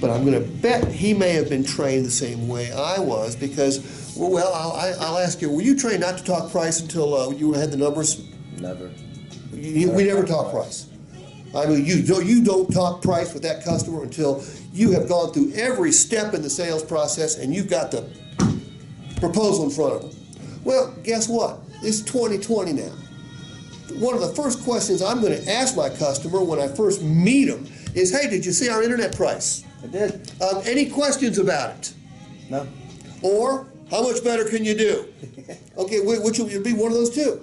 but I'm going to bet he may have been trained the same way I was, because, well, I'll ask you, were you trained not to talk price until you had the numbers? Never. We never talk price. I mean, you don't talk price with that customer until you have gone through every step in the sales process and you've got the proposal in front of them. Well, guess what? It's 2020 now. One of the first questions I'm going to ask my customer when I first meet them is, hey, did you see our internet price? I did. Any questions about it? No. Or, how much better can you do? Okay, which would be one of those two.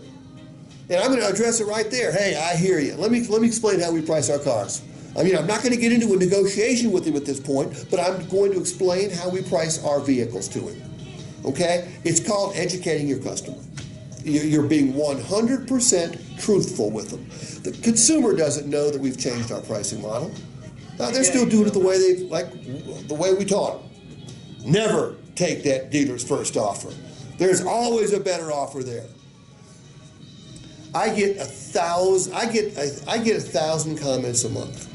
And I'm going to address it right there. Hey, I hear you. Let me explain how we price our cars. I mean, I'm not going to get into a negotiation with him at this point, but I'm going to explain how we price our vehicles to him. Okay? It's called educating your customer. You're being 100% truthful with them. The consumer doesn't know that we've changed our pricing model. They're still doing it the way we taught them. Never take that dealer's first offer. There's always a better offer there. I get 1,000 comments a month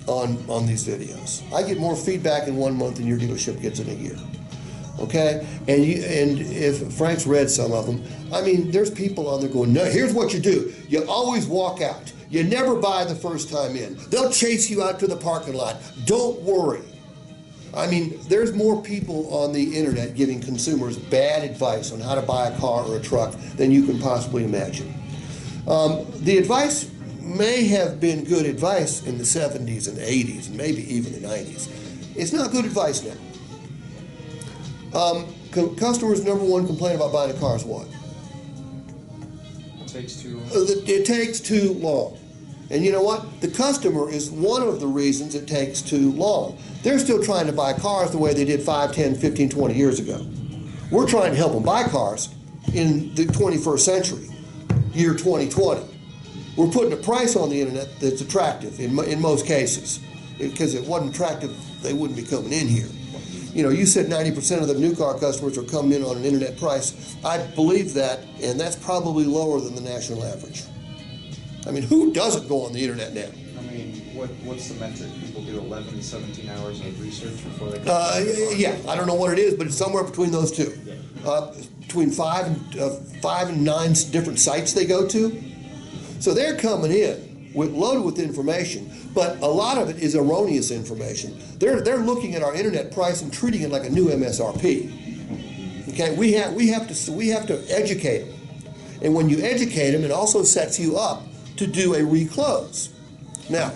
on these videos. I get more feedback in 1 month than your dealership gets in a year. Okay, and if Frank's read some of them, I mean, there's people on there going, no, here's what you do. You always walk out. You never buy the first time in. They'll chase you out to the parking lot. Don't worry. I mean, there's more people on the internet giving consumers bad advice on how to buy a car or a truck than you can possibly imagine. The advice may have been good advice in the 70s and 80s and maybe even the 90s. It's not good advice now. Customers' number one complaint about buying a car is what? It takes too long. It takes too long. And you know what? The customer is one of the reasons it takes too long. They're still trying to buy cars the way they did 5, 10, 15, 20 years ago. We're trying to help them buy cars in the 21st century, year 2020. We're putting a price on the internet that's attractive in most cases. Because if it wasn't attractive, they wouldn't be coming in here. You know, you said 90% of the new car customers are coming in on an internet price. I believe that, and that's probably lower than the national average. I mean, who doesn't go on the internet now? I mean, what's the metric? People do 11 to 17 hours of research before they yeah, I don't know what it is, but it's somewhere between those two. Between 5 and 9 different sites they go to. So they're coming in loaded with information, but a lot of it is erroneous information. They're looking at our internet price and treating it like a new MSRP. Okay, we have to educate them, and when you educate them, it also sets you up to do a reclose. Now,